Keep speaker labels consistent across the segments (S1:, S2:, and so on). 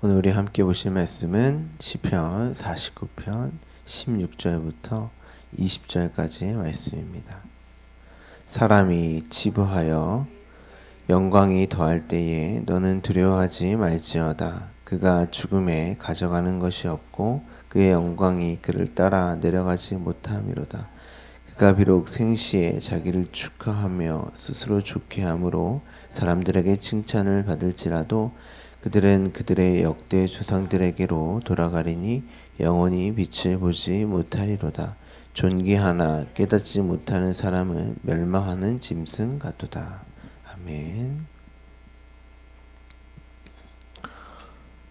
S1: 오늘 우리 함께 보실 말씀은 시편 49편 16절부터 20절까지의 말씀입니다. 사람이 치부하여 영광이 더할 때에 너는 두려워하지 말지어다. 그가 죽음에 가져가는 것이 없고 그의 영광이 그를 따라 내려가지 못함이로다. 그가 비록 생시에 자기를 축하하며 스스로 좋게 함으로 사람들에게 칭찬을 받을지라도 그들은 그들의 역대 조상들에게로 돌아가리니 영원히 빛을 보지 못하리로다. 존귀하나 깨닫지 못하는 사람은 멸망하는 짐승 같도다. 아멘.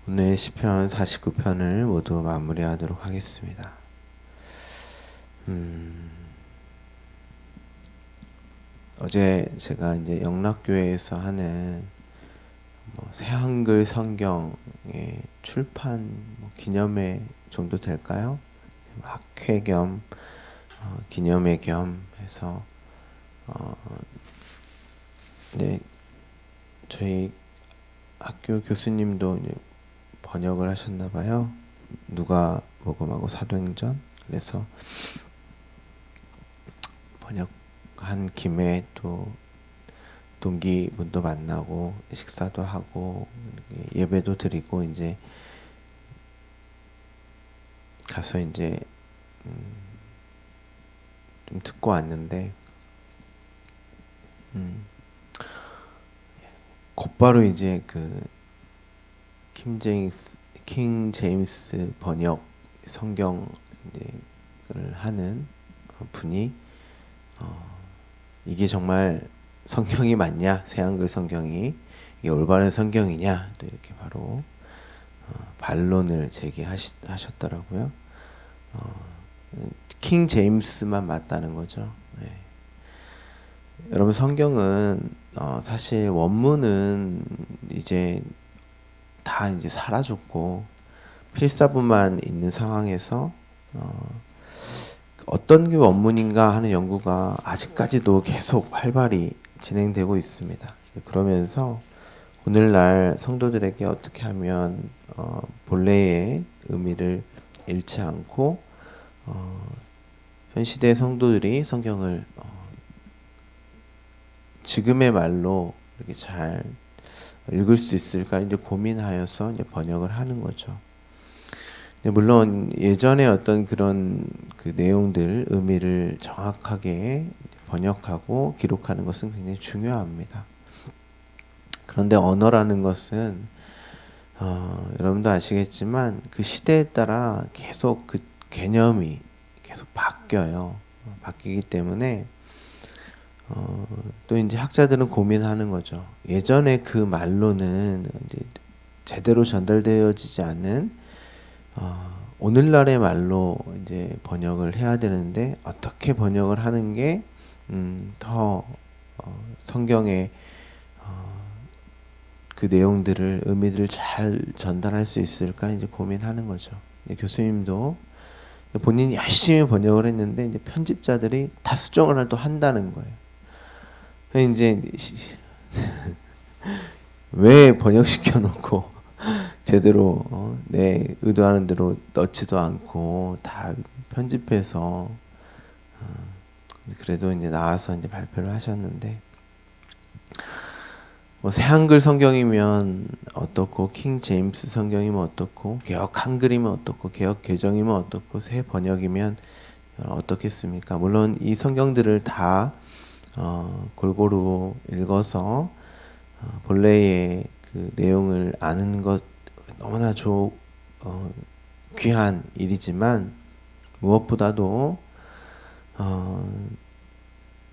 S1: 오늘 시편 49편을 모두 마무리하도록 하겠습니다. 어제 제가 이제 영락교회에서 하는 새한글 성경의 출판 기념회 정도 될까요? 학회 겸 기념회 겸 해서 네, 저희 학교 교수님도 이제 번역을 하셨나 봐요. 누가복음하고 사도행전. 그래서 번역한 김에 또 동기분도 만나고 식사도 하고 예배도 드리고 이제 가서 이제 좀 듣고 왔는데 곧바로 이제 그 킹 제임스 번역 성경을 하는 분이 이게 정말 성경이 맞냐? 새한글 성경이 이게 올바른 성경이냐? 또 이렇게 바로 반론을 제기하셨더라고요. 킹 제임스만 맞다는 거죠. 네. 여러분 성경은 사실 원문은 이제 다 이제 사라졌고 필사본만 있는 상황에서 어떤 게 원문인가 하는 연구가 아직까지도 계속 활발히 진행되고 있습니다. 그러면서 오늘날 성도들에게 어떻게 하면 본래의 의미를 잃지 않고 현 시대 성도들이 성경을 지금의 말로 이렇게 잘 읽을 수 있을까 이제 고민하여서 이제 번역을 하는 거죠. 물론 예전에 어떤 그런 그 내용들 의미를 정확하게 번역하고 기록하는 것은 굉장히 중요합니다. 그런데 언어라는 것은 여러분도 아시겠지만 그 시대에 따라 계속 그 개념이 계속 바뀌어요. 바뀌기 때문에 또 이제 학자들은 고민하는 거죠. 예전에 그 말로는 이제 제대로 전달되어지지 않는 오늘날의 말로 이제 번역을 해야 되는데 어떻게 번역을 하는 게 더 성경의 그 내용들을 의미들을 잘 전달할 수 있을까 이제 고민하는 거죠. 교수님도 본인이 열심히 번역을 했는데 이제 편집자들이 다 수정을 또 한다는 거예요. 이제 왜 번역시켜 놓고 제대로 내 의도하는 대로 넣지도 않고 다 편집해서 그래도 이제 나와서 이제 발표를 하셨는데 새한글 성경이면 어떻고 킹 제임스 성경이면 어떻고 개역 한글이면 어떻고 개역 개정이면 어떻고 새 번역이면 어떻겠습니까? 물론 이 성경들을 다 골고루 읽어서 본래의 그 내용을 아는 것 너무나 귀한 일이지만 무엇보다도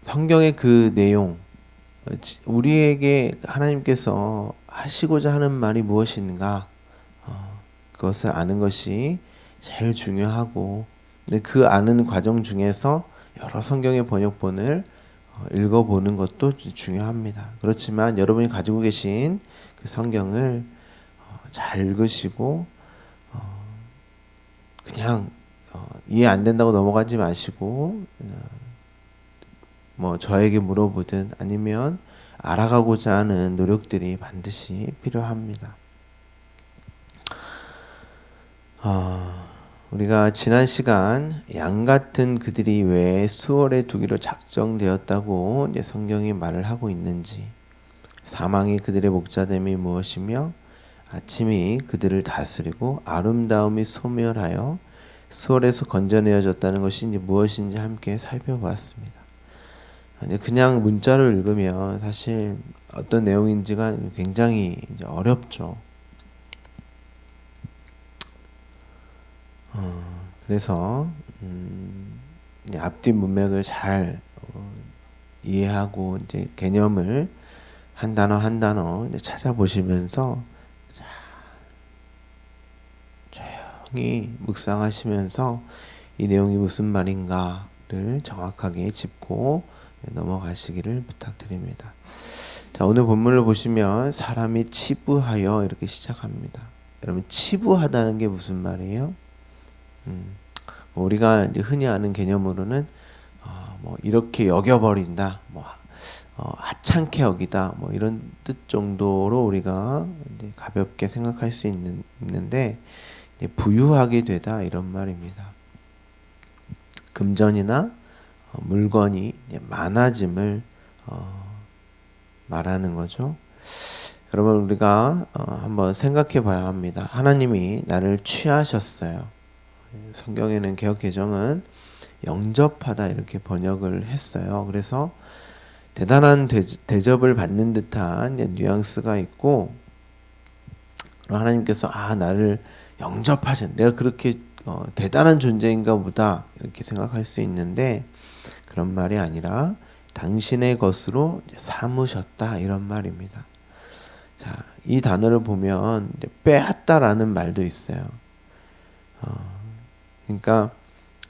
S1: 성경의 그 내용 우리에게 하나님께서 하시고자 하는 말이 무엇인가 그것을 아는 것이 제일 중요하고 그 아는 과정 중에서 여러 성경의 번역본을 읽어보는 것도 중요합니다. 그렇지만 여러분이 가지고 계신 그 성경을 잘 읽으시고 그냥 이해 안 된다고 넘어가지 마시고 저에게 물어보든 아니면 알아가고자 하는 노력들이 반드시 필요합니다. 우리가 지난 시간 양 같은 그들이 왜 수월에 두기로 작정되었다고 이제 성경이 말을 하고 있는지, 사망이 그들의 목자됨이 무엇이며 아침이 그들을 다스리고 아름다움이 소멸하여 수월에서 건져내어졌다는 것이 이제 무엇인지 함께 살펴보았습니다. 이제 그냥 문자로 읽으면 사실 어떤 내용인지가 굉장히 이제 어렵죠. 그래서 이제 앞뒤 문맥을 잘 이해하고 이제 개념을 한 단어 한 단어 이제 찾아보시면서 조용히 묵상하시면서 이 내용이 무슨 말인가를 정확하게 짚고 넘어가시기를 부탁드립니다. 자, 오늘 본문을 보시면 사람이 치부하여 이렇게 시작합니다. 여러분, 치부하다는 게 무슨 말이에요? 우리가 이제 흔히 아는 개념으로는 뭐 이렇게 여겨버린다, 뭐 하찮게 여기다, 뭐 이런 뜻 정도로 우리가 이제 가볍게 생각할 수 있는데, 이제 부유하게 되다 이런 말입니다. 금전이나 물건이 이제 많아짐을 말하는 거죠. 여러분, 우리가 한번 생각해 봐야 합니다. 하나님이 나를 취하셨어요. 성경에는 개역 개정은 영접하다 이렇게 번역을 했어요. 그래서 대단한 대접을 받는 듯한 뉘앙스가 있고, 하나님께서 나를 영접하신, 내가 그렇게 대단한 존재인가 보다 이렇게 생각할 수 있는데, 그런 말이 아니라 당신의 것으로 삼으셨다 이런 말입니다. 자, 이 단어를 보면 빼앗다라는 말도 있어요. 그러니까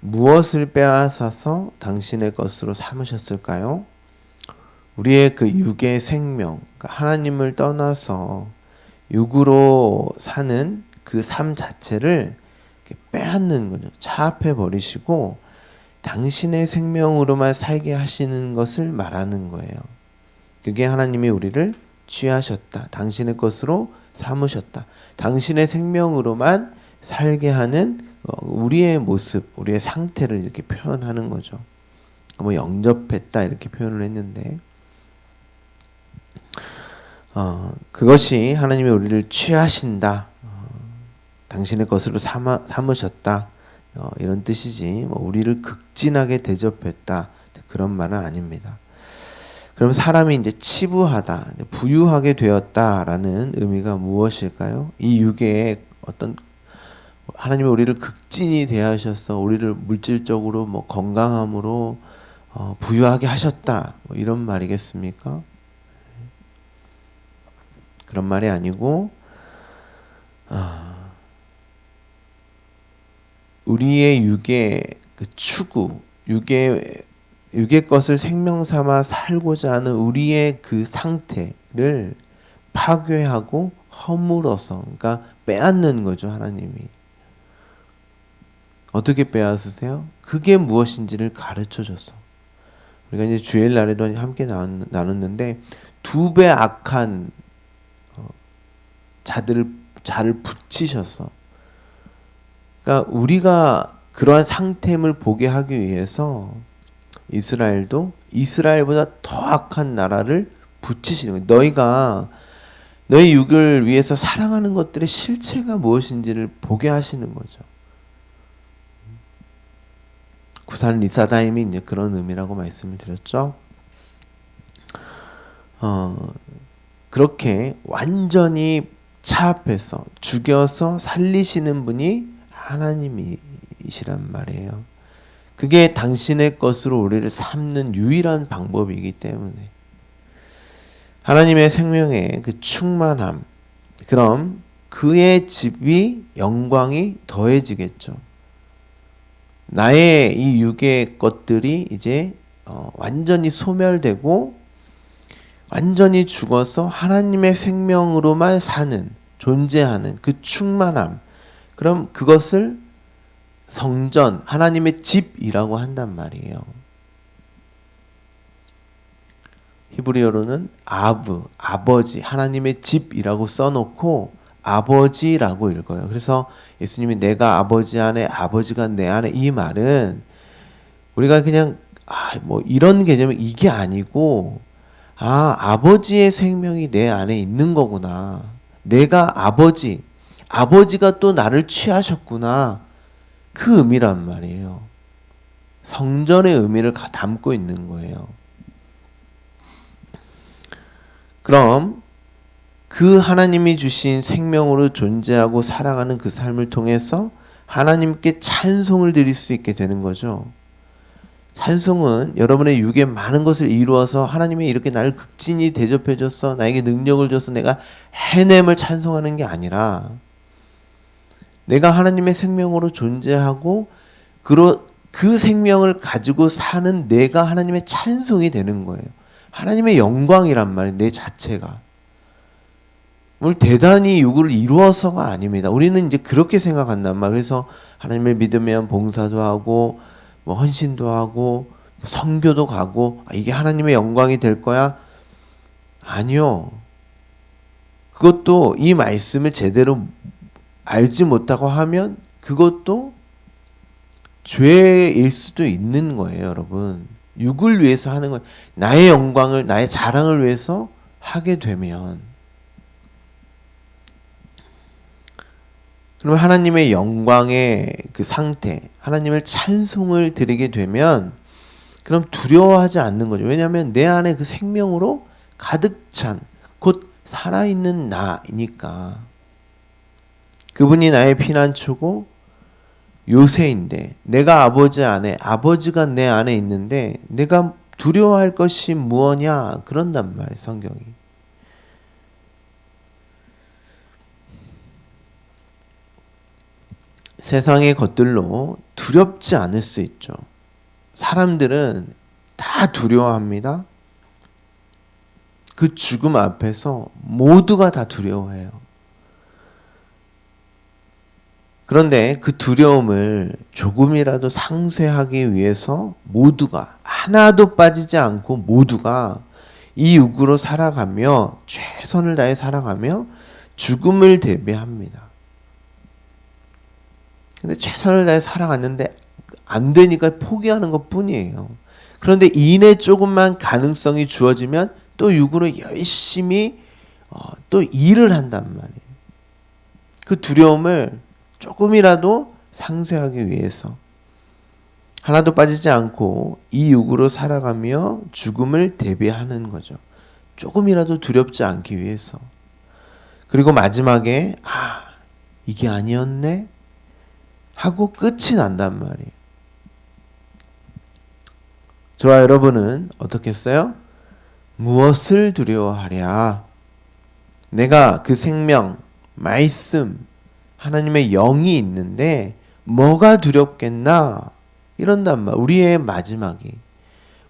S1: 무엇을 빼앗아서 당신의 것으로 삼으셨을까요? 우리의 그 육의 생명, 그러니까 하나님을 떠나서 육으로 사는 그 삶 자체를 빼앗는 거죠. 차압해 버리시고 당신의 생명으로만 살게 하시는 것을 말하는 거예요. 그게 하나님이 우리를 취하셨다, 당신의 것으로 삼으셨다, 당신의 생명으로만 살게 하는 우리의 모습, 우리의 상태를 이렇게 표현하는 거죠. 뭐 영접했다 이렇게 표현을 했는데, 그것이 하나님이 우리를 취하신다, 당신의 것으로 삼으셨다, 이런 뜻이지, 뭐 우리를 극진하게 대접했다 그런 말은 아닙니다. 그럼 사람이 이제 치부하다, 부유하게 되었다라는 의미가 무엇일까요? 이 육의 어떤 하나님이 우리를 극진히 대하셔서 우리를 물질적으로 뭐 건강함으로 부유하게 하셨다, 뭐 이런 말이겠습니까? 그런 말이 아니고 우리의 육의 그 추구, 육의 것을 생명 삼아 살고자 하는 우리의 그 상태를 파괴하고 허물어서, 그러니까 빼앗는 거죠. 하나님이 어떻게 빼앗으세요? 그게 무엇인지를 가르쳐 줬어. 우리가 이제 주일 날에도 함께 나눴는데, 2배 악한 자를 붙이셔서, 그러니까 우리가 그러한 상태임을 보게 하기 위해서 이스라엘도 이스라엘보다 더 악한 나라를 붙이시는 거예요. 너희 육을 위해서 사랑하는 것들의 실체가 무엇인지를 보게 하시는 거죠. 구산 리사다임이 이제 그런 의미라고 말씀을 드렸죠. 그렇게 완전히 차압해서 죽여서 살리시는 분이 하나님이시란 말이에요. 그게 당신의 것으로 우리를 삼는 유일한 방법이기 때문에, 하나님의 생명의 그 충만함, 그럼 그의 집이 영광이 더해지겠죠. 나의 이 육의 것들이 이제 완전히 소멸되고 완전히 죽어서 하나님의 생명으로만 사는, 존재하는 그 충만함, 그럼 그것을 성전, 하나님의 집이라고 한단 말이에요. 히브리어로는 아버지, 하나님의 집이라고 써놓고 아버지라고 읽어요. 그래서 예수님이 내가 아버지 안에 아버지가 내 안에 이 말은 우리가 그냥 뭐 이런 개념이 이게 아니고 아버지의 생명이 내 안에 있는 거구나. 내가 아버지가 또 나를 취하셨구나. 그 의미란 말이에요. 성전의 의미를 담고 있는 거예요. 그럼 그 하나님이 주신 생명으로 존재하고 살아가는 그 삶을 통해서 하나님께 찬송을 드릴 수 있게 되는 거죠. 찬송은 여러분의 육에 많은 것을 이루어서 하나님이 이렇게 나를 극진히 대접해 줬어, 나에게 능력을 줘서 내가 해냄을 찬송하는 게 아니라 내가 하나님의 생명으로 존재하고 그 생명을 가지고 사는 내가 하나님의 찬송이 되는 거예요. 하나님의 영광이란 말이에요. 내 자체가. 뭘 대단히 요구를 이루어서가 아닙니다. 우리는 이제 그렇게 생각한단 말이에요. 그래서 하나님을 믿으면 봉사도 하고 뭐 헌신도 하고 선교도 가고 이게 하나님의 영광이 될 거야? 아니요. 그것도 이 말씀을 제대로 알지 못하고 하면 그것도 죄일 수도 있는 거예요, 여러분. 육을 위해서 하는 거예요. 나의 영광을, 나의 자랑을 위해서 하게 되면. 그럼 하나님의 영광의 그 상태, 하나님을 찬송을 드리게 되면 그럼 두려워하지 않는 거죠. 왜냐하면 내 안에 그 생명으로 가득 찬, 곧 살아있는 나이니까. 그분이 나의 피난처고 요새인데 내가 아버지 안에, 아버지가 내 안에 있는데 내가 두려워할 것이 무엇이냐 그런단 말이에요, 성경이. 세상의 것들로 두렵지 않을 수 있죠. 사람들은 다 두려워합니다. 그 죽음 앞에서 모두가 다 두려워해요. 그런데 그 두려움을 조금이라도 상쇄하기 위해서 모두가 하나도 빠지지 않고 모두가 이 육으로 살아가며 최선을 다해 살아가며 죽음을 대비합니다. 근데 최선을 다해 살아갔는데 안 되니까 포기하는 것 뿐이에요. 그런데 이내 조금만 가능성이 주어지면 또 육으로 열심히 또 일을 한단 말이에요. 그 두려움을 조금이라도 상쇄하기 위해서 하나도 빠지지 않고 이 육으로 살아가며 죽음을 대비하는 거죠. 조금이라도 두렵지 않기 위해서. 그리고 마지막에 이게 아니었네 하고 끝이 난단 말이에요. 저와 여러분은 어떻겠어요? 무엇을 두려워하랴? 내가 그 생명, 말씀, 하나님의 영이 있는데 뭐가 두렵겠나? 이런단 말. 우리의 마지막이.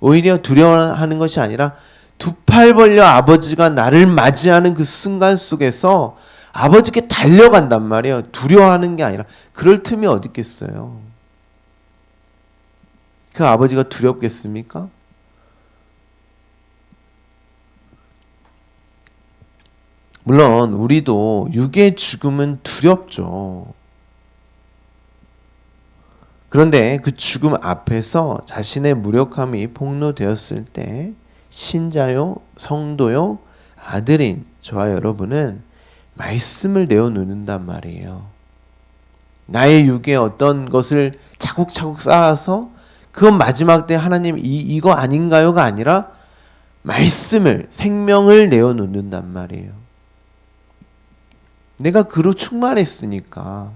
S1: 오히려 두려워하는 것이 아니라 두 팔 벌려 아버지가 나를 맞이하는 그 순간 속에서 아버지께 달려간단 말이에요. 두려워하는 게 아니라. 그럴 틈이 어디 있겠어요? 그 아버지가 두렵겠습니까? 물론 우리도 육의 죽음은 두렵죠. 그런데 그 죽음 앞에서 자신의 무력함이 폭로되었을 때 신자요, 성도요, 아들인 저와 여러분은 말씀을 내어놓는단 말이에요. 나의 육에 어떤 것을 차곡차곡 쌓아서 그건 마지막 때 하나님 이거 아닌가요가 아니라 말씀을, 생명을 내어놓는단 말이에요. 내가 그로 충만했으니까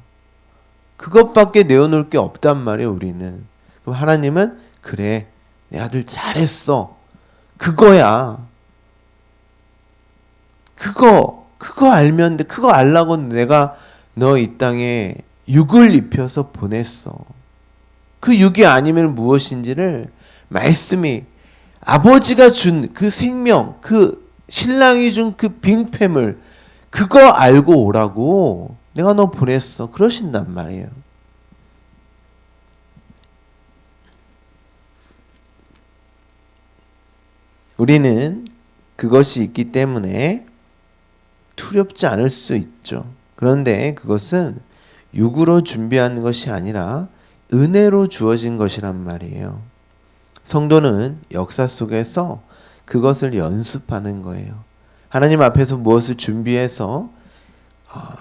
S1: 그것밖에 내어놓을 게 없단 말이에요, 우리는. 그럼 하나님은 그래, 내 아들 잘했어. 그거야. 그거 알면 돼. 그거 알라고 내가 너 이 땅에 육을 입혀서 보냈어. 그 육이 아니면 무엇인지를 말씀이 아버지가 준 그 생명, 그 신랑이 준 그 빙패물 그거 알고 오라고 내가 너 보냈어. 그러신단 말이에요. 우리는 그것이 있기 때문에 두렵지 않을 수 있죠. 그런데 그것은 육으로 준비한 것이 아니라 은혜로 주어진 것이란 말이에요. 성도는 역사 속에서 그것을 연습하는 거예요. 하나님 앞에서 무엇을 준비해서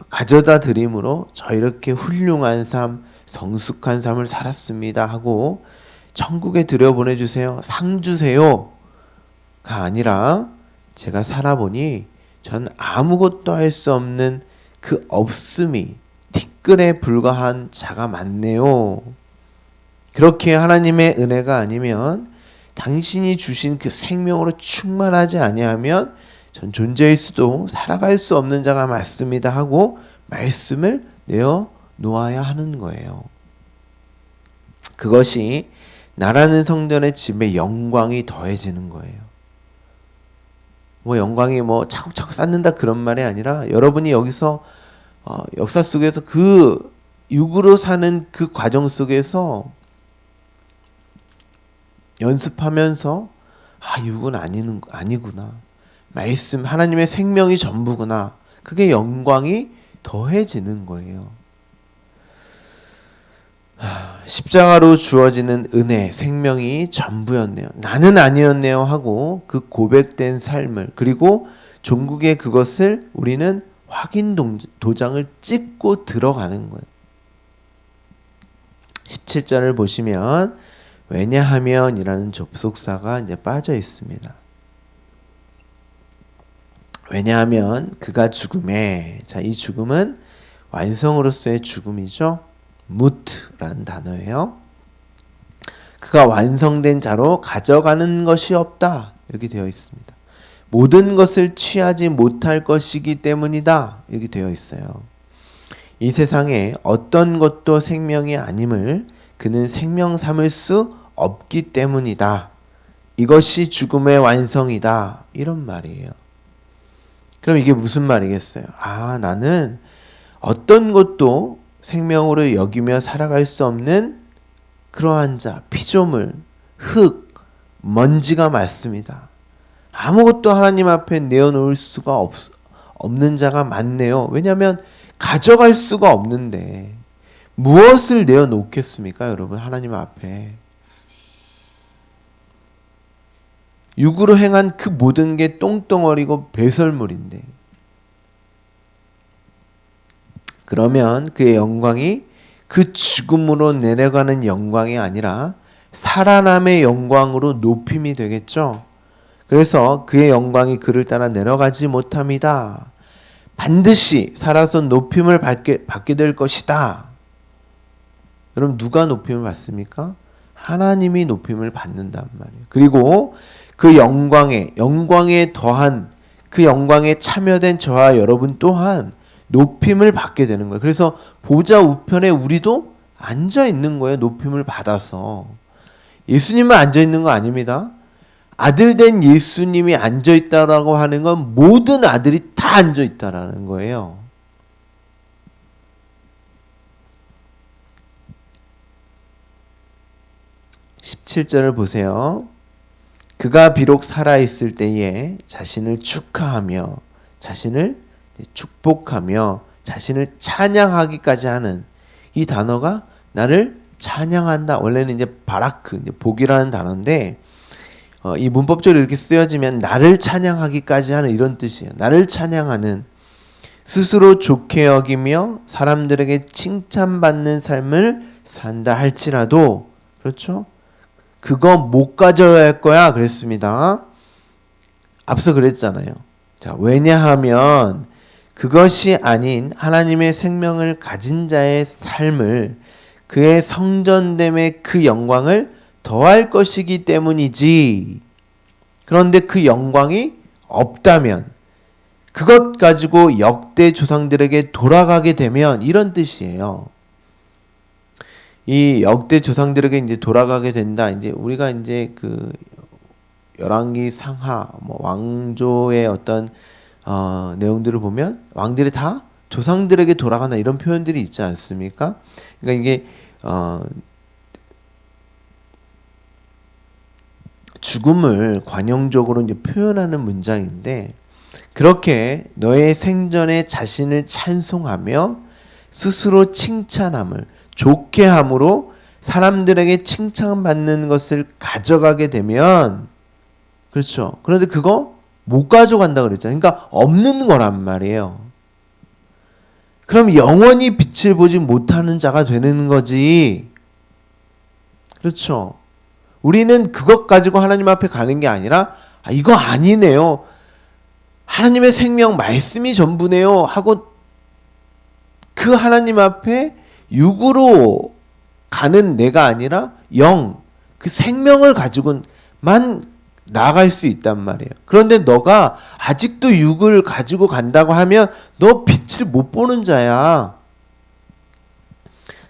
S1: 가져다 드림으로 저 이렇게 훌륭한 삶, 성숙한 삶을 살았습니다 하고 천국에 들여보내주세요, 상 주세요가 아니라 제가 살아보니 전 아무것도 할 수 없는 그 없음이 티끌에 불과한 자가 많네요. 그렇게 하나님의 은혜가 아니면, 당신이 주신 그 생명으로 충만하지 아니하면 전 존재일 수도 살아갈 수 없는 자가 많습니다 하고 말씀을 내어 놓아야 하는 거예요. 그것이 나라는 성전의 집에 영광이 더해지는 거예요. 영광이 차곡차곡 쌓는다 그런 말이 아니라, 여러분이 여기서 역사 속에서 그 육으로 사는 그 과정 속에서 연습하면서 육은 아니구나. 말씀, 하나님의 생명이 전부구나. 그게 영광이 더해지는 거예요. 십자가로 주어지는 은혜, 생명이 전부였네요. 나는 아니었네요 하고 그 고백된 삶을, 그리고 종국에 그것을 우리는 확인 도장을 찍고 들어가는 거예요. 17절을 보시면 왜냐하면 이라는 접속사가 이제 빠져 있습니다. 왜냐하면 그가 죽음에, 이 죽음은 완성으로서의 죽음이죠. 무트라는 단어예요. 그가 완성된 자로 가져가는 것이 없다, 이렇게 되어 있습니다. 모든 것을 취하지 못할 것이기 때문이다, 이렇게 되어 있어요. 이 세상에 어떤 것도 생명이 아님을 그는 생명 삼을 수 없기 때문이다. 이것이 죽음의 완성이다, 이런 말이에요. 그럼 이게 무슨 말이겠어요? 나는 어떤 것도 생명으로 여기며 살아갈 수 없는 그러한 자, 피조물, 흙, 먼지가 맞습니다. 아무것도 하나님 앞에 내어놓을 수가 없는 자가 많네요. 왜냐하면 가져갈 수가 없는데 무엇을 내어놓겠습니까, 여러분? 하나님 앞에 육으로 행한 그 모든 게 똥덩어리고 배설물인데, 그러면 그의 영광이 그 죽음으로 내려가는 영광이 아니라 살아남의 영광으로 높임이 되겠죠. 그래서 그의 영광이 그를 따라 내려가지 못합니다. 반드시 살아서 높임을 받게 될 것이다. 그럼 누가 높임을 받습니까? 하나님이 높임을 받는단 말이에요. 그리고 그 영광에 더한, 그 영광에 참여된 저와 여러분 또한 높임을 받게 되는 거예요. 그래서 보좌 우편에 우리도 앉아 있는 거예요. 높임을 받아서. 예수님은 앉아 있는 거 아닙니다. 아들 된 예수님이 앉아 있다라고 하는 건 모든 아들이 다 앉아 있다라는 거예요. (17절을) 보세요. 그가 비록 살아있을 때에 자신을 축하하며 자신을 축복하며 자신을 찬양하기까지 하는, 이 단어가 나를 찬양한다. 원래는 이제 바라크, 이제 복이라는 단어인데 이 문법적으로 이렇게 쓰여지면 나를 찬양하기까지 하는, 이런 뜻이에요. 나를 찬양하는, 스스로 좋게 여기며 사람들에게 칭찬받는 삶을 산다 할지라도, 그렇죠? 그거 못 가져야 할 거야 그랬습니다. 앞서 그랬잖아요. 자, 왜냐하면 그것이 아닌 하나님의 생명을 가진 자의 삶을, 그의 성전됨의 그 영광을 더할 것이기 때문이지. 그런데 그 영광이 없다면, 그것 가지고 역대 조상들에게 돌아가게 되면, 이런 뜻이에요. 이 역대 조상들에게 이제 돌아가게 된다. 이제 우리가 이제 그 열왕기 상하, 왕조의 어떤 내용들을 보면 왕들이 다 조상들에게 돌아간다, 이런 표현들이 있지 않습니까? 그러니까 이게 죽음을 관용적으로 이제 표현하는 문장인데, 그렇게 너의 생전에 자신을 찬송하며 스스로 칭찬함을 좋게 함으로 사람들에게 칭찬받는 것을 가져가게 되면, 그렇죠. 그런데 그거 못 가져간다 그랬잖아요. 그러니까 없는 거란 말이에요. 그럼 영원히 빛을 보지 못하는 자가 되는 거지. 그렇죠. 우리는 그것 가지고 하나님 앞에 가는 게 아니라 이거 아니네요. 하나님의 생명 말씀이 전부네요 하고 그 하나님 앞에 육으로 가는 내가 아니라 영, 그 생명을 가지고만 나아갈 수 있단 말이에요. 그런데 너가 아직도 육을 가지고 간다고 하면 너 빛을 못 보는 자야.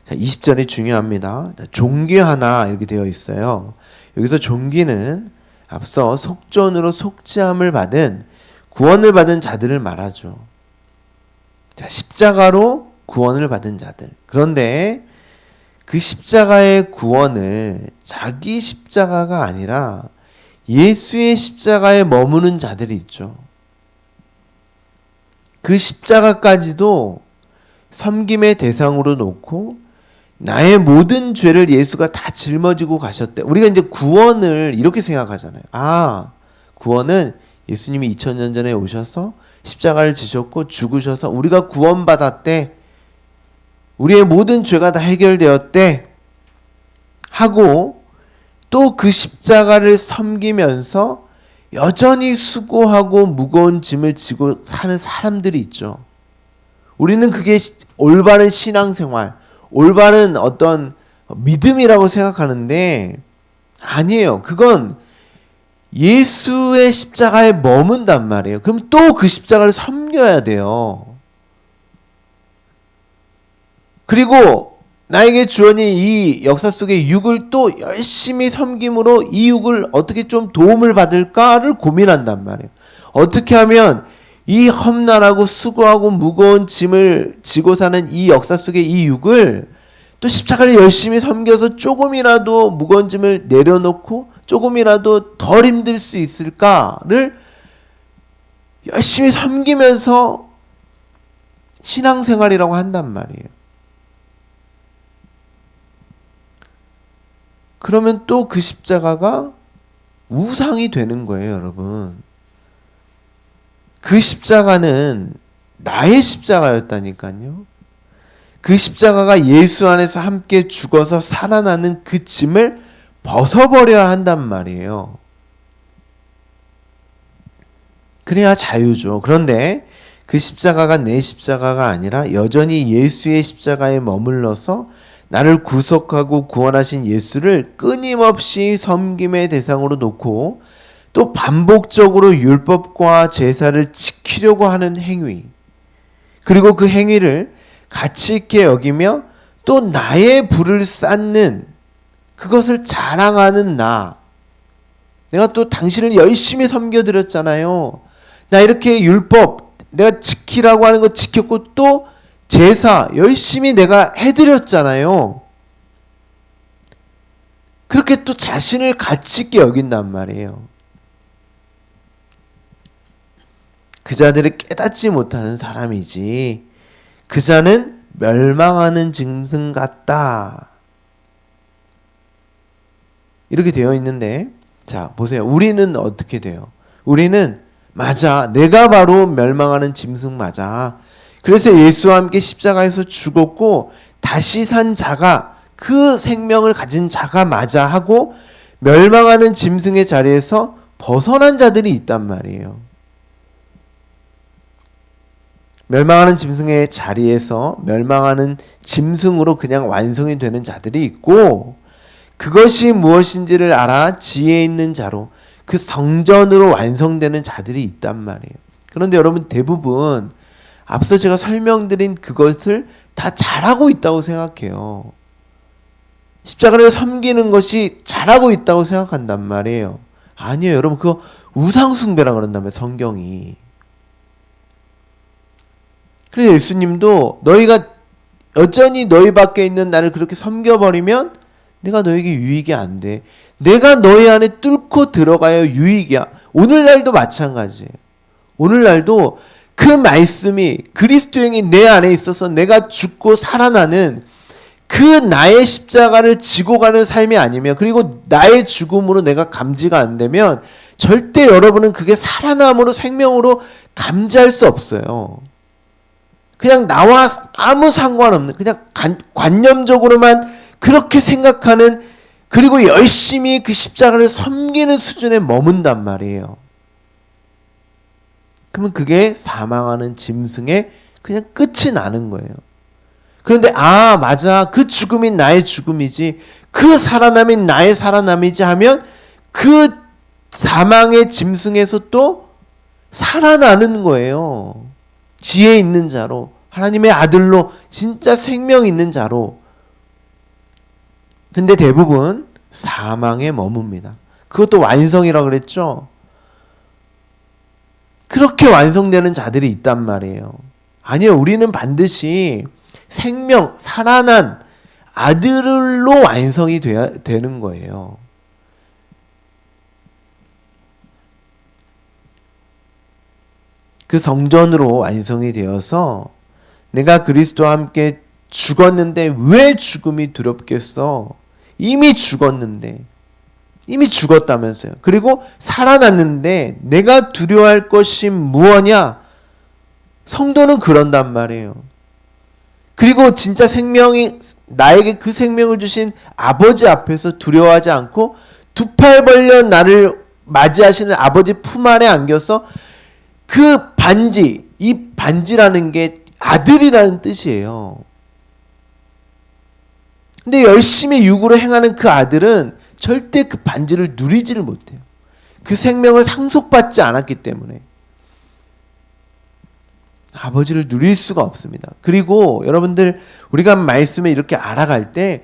S1: 자, 20절이 중요합니다. 종기하나 이렇게 되어 있어요. 여기서 종기는 앞서 속전으로 속죄함을 받은 구원을 받은 자들을 말하죠. 자, 십자가로 구원을 받은 자들. 그런데 그 십자가의 구원을 자기 십자가가 아니라 예수의 십자가에 머무는 자들이 있죠. 그 십자가까지도 섬김의 대상으로 놓고 나의 모든 죄를 예수가 다 짊어지고 가셨대. 우리가 이제 구원을 이렇게 생각하잖아요. 구원은 예수님이 2000년 전에 오셔서 십자가를 지셨고 죽으셔서 우리가 구원받았대. 우리의 모든 죄가 다 해결되었대. 하고 또 그 십자가를 섬기면서 여전히 수고하고 무거운 짐을 지고 사는 사람들이 있죠. 우리는 그게 올바른 신앙생활, 올바른 어떤 믿음이라고 생각하는데 아니에요. 그건 예수의 십자가에 머문단 말이에요. 그럼 또 그 십자가를 섬겨야 돼요. 그리고 나에게 주어진 이 역사 속의 육을 또 열심히 섬김으로 이 육을 어떻게 좀 도움을 받을까를 고민한단 말이에요. 어떻게 하면 이 험난하고 수고하고 무거운 짐을 지고 사는 이 역사 속의 이 육을 또 십자가를 열심히 섬겨서 조금이라도 무거운 짐을 내려놓고 조금이라도 덜 힘들 수 있을까를 열심히 섬기면서 신앙생활이라고 한단 말이에요. 그러면 또 그 십자가가 우상이 되는 거예요, 여러분. 그 십자가는 나의 십자가였다니까요. 그 십자가가 예수 안에서 함께 죽어서 살아나는 그 짐을 벗어버려야 한단 말이에요. 그래야 자유죠. 그런데 그 십자가가 내 십자가가 아니라 여전히 예수의 십자가에 머물러서 나를 구속하고 구원하신 예수를 끊임없이 섬김의 대상으로 놓고 또 반복적으로 율법과 제사를 지키려고 하는 행위, 그리고 그 행위를 가치 있게 여기며 또 나의 부를 쌓는 그것을 자랑하는 나. 내가 또 당신을 열심히 섬겨드렸잖아요. 나 이렇게 율법 내가 지키라고 하는 거 지켰고 또 제사 열심히 내가 해드렸잖아요. 그렇게 또 자신을 가치 있게 여긴단 말이에요. 그 자들이 깨닫지 못하는 사람이지 그 자는 멸망하는 짐승 같다. 이렇게 되어 있는데, 자 보세요. 우리는 어떻게 돼요? 우리는 맞아, 내가 바로 멸망하는 짐승 맞아. 그래서 예수와 함께 십자가에서 죽었고 다시 산 자가, 그 생명을 가진 자가 맞아 하고 멸망하는 짐승의 자리에서 벗어난 자들이 있단 말이에요. 멸망하는 짐승의 자리에서 멸망하는 짐승으로 그냥 완성이 되는 자들이 있고, 그것이 무엇인지를 알아 지혜 있는 자로 그 성전으로 완성되는 자들이 있단 말이에요. 그런데 여러분, 대부분 앞서 제가 설명드린 그것을 다 잘하고 있다고 생각해요. 십자가를 섬기는 것이 잘하고 있다고 생각한단 말이에요. 아니에요, 여러분. 그거 우상숭배라고 그런다며, 성경이. 그래서 예수님도 너희가 여전히 너희 밖에 있는 나를 그렇게 섬겨버리면 내가 너에게 유익이 안 돼. 내가 너희 안에 뚫고 들어가야 유익이야. 오늘날도 마찬가지예요. 오늘날도 그 말씀이 그리스도의 영이 내 안에 있어서 내가 죽고 살아나는 그 나의 십자가를 지고 가는 삶이 아니면, 그리고 나의 죽음으로 내가 감지가 안 되면 절대 여러분은 그게 살아남으로 생명으로 감지할 수 없어요. 그냥 나와 아무 상관없는, 그냥 관념적으로만 그렇게 생각하는, 그리고 열심히 그 십자가를 섬기는 수준에 머문단 말이에요. 그러면 그게 사망하는 짐승의 그냥 끝이 나는 거예요. 그런데 맞아, 그 죽음이 나의 죽음이지, 그 살아남이 나의 살아남이지 하면 그 사망의 짐승에서 또 살아나는 거예요. 지혜 있는 자로, 하나님의 아들로, 진짜 생명 있는 자로. 근데 대부분 사망에 머뭅니다. 그것도 완성이라고 그랬죠. 그렇게 완성되는 자들이 있단 말이에요. 아니요, 우리는 반드시 생명, 살아난 아들로 완성이 되는 거예요. 그 성전으로 완성이 되어서 내가 그리스도와 함께 죽었는데 왜 죽음이 두렵겠어? 이미 죽었는데, 이미 죽었다면서요. 그리고 살아났는데 내가 두려워할 것이 무엇이냐? 성도는 그런단 말이에요. 그리고 진짜 생명이, 나에게 그 생명을 주신 아버지 앞에서 두려워하지 않고 두 팔 벌려 나를 맞이하시는 아버지 품 안에 안겨서 그 반지, 이 반지라는 게 아들이라는 뜻이에요. 근데 열심히 육으로 행하는 그 아들은 절대 그 반지를 누리지를 못해요. 그 생명을 상속받지 않았기 때문에 아버지를 누릴 수가 없습니다. 그리고 여러분들, 우리가 말씀을 이렇게 알아갈 때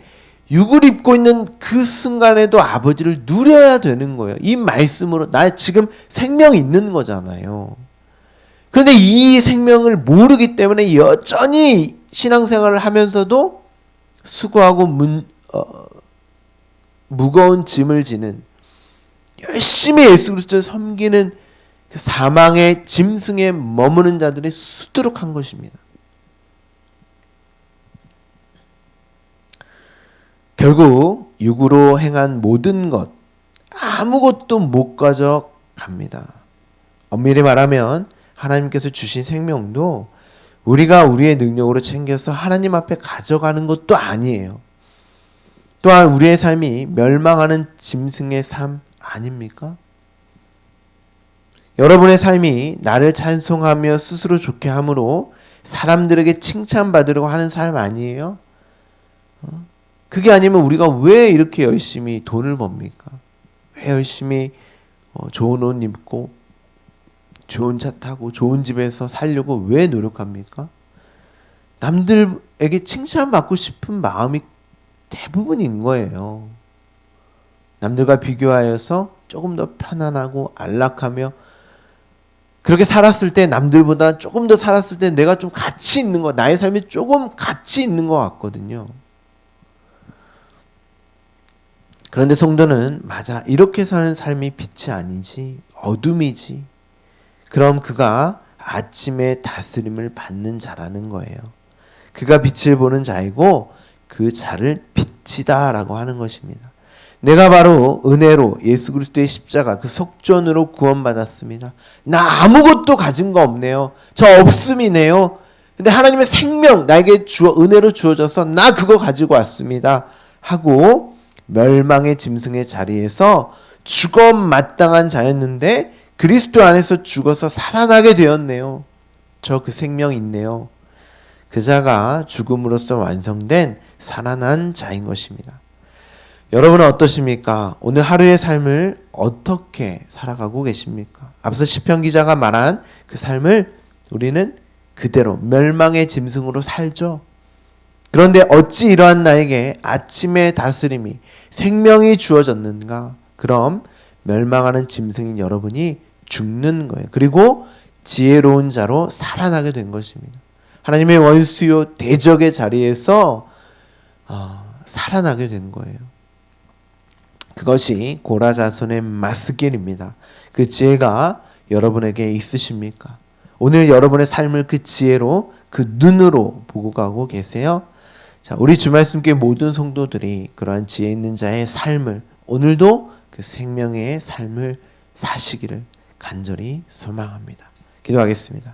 S1: 육을 입고 있는 그 순간에도 아버지를 누려야 되는 거예요. 이 말씀으로 나 지금 생명이 있는 거잖아요. 그런데 이 생명을 모르기 때문에 여전히 신앙생활을 하면서도 수고하고 무거운 짐을 지는, 열심히 예수 그리스도를 섬기는 그 사망의 짐승에 머무는 자들이 수두룩한 것입니다. 결국 육으로 행한 모든 것 아무것도 못 가져갑니다. 엄밀히 말하면 하나님께서 주신 생명도 우리가 우리의 능력으로 챙겨서 하나님 앞에 가져가는 것도 아니에요. 또한 우리의 삶이 멸망하는 짐승의 삶 아닙니까? 여러분의 삶이 나를 찬송하며 스스로 좋게 함으로 사람들에게 칭찬받으려고 하는 삶 아니에요? 그게 아니면 우리가 왜 이렇게 열심히 돈을 법니까? 왜 열심히 좋은 옷 입고 좋은 차 타고 좋은 집에서 살려고 왜 노력합니까? 남들에게 칭찬받고 싶은 마음이 대부분인 거예요. 남들과 비교하여서 조금 더 편안하고 안락하며, 그렇게 살았을 때, 남들보다 조금 더 살았을 때 내가 좀 가치 있는 거, 나의 삶이 조금 가치 있는 것 같거든요. 그런데 성도는 맞아, 이렇게 사는 삶이 빛이 아니지 어둠이지, 그럼 그가 아침의 다스림을 받는 자라는 거예요. 그가 빛을 보는 자이고 그 자를 빛이다 라고 하는 것입니다. 내가 바로 은혜로 예수 그리스도의 십자가 그 속전으로 구원받았습니다. 나 아무것도 가진 거 없네요. 저 없음이네요. 근데 하나님의 생명 나에게 은혜로 주어져서 나 그거 가지고 왔습니다 하고 멸망의 짐승의 자리에서 죽어 마땅한 자였는데 그리스도 안에서 죽어서 살아나게 되었네요. 저 그 생명이 있네요. 그 자가 죽음으로써 완성된 살아난 자인 것입니다. 여러분은 어떠십니까? 오늘 하루의 삶을 어떻게 살아가고 계십니까? 앞서 시편 기자가 말한 그 삶을 우리는 그대로 멸망의 짐승으로 살죠. 그런데 어찌 이러한 나에게 아침의 다스림이 생명이 주어졌는가? 그럼 멸망하는 짐승인 여러분이 죽는 거예요. 그리고 지혜로운 자로 살아나게 된 것입니다. 하나님의 원수요 대적의 자리에서 살아나게 된 거예요. 그것이 고라 자손의 마스길입니다. 그 지혜가 여러분에게 있으십니까? 오늘 여러분의 삶을 그 지혜로, 그 눈으로 보고 가고 계세요? 자, 우리 주말씀교회 모든 성도들이 그러한 지혜 있는 자의 삶을, 오늘도 그 생명의 삶을 사시기를 간절히 소망합니다. 기도하겠습니다.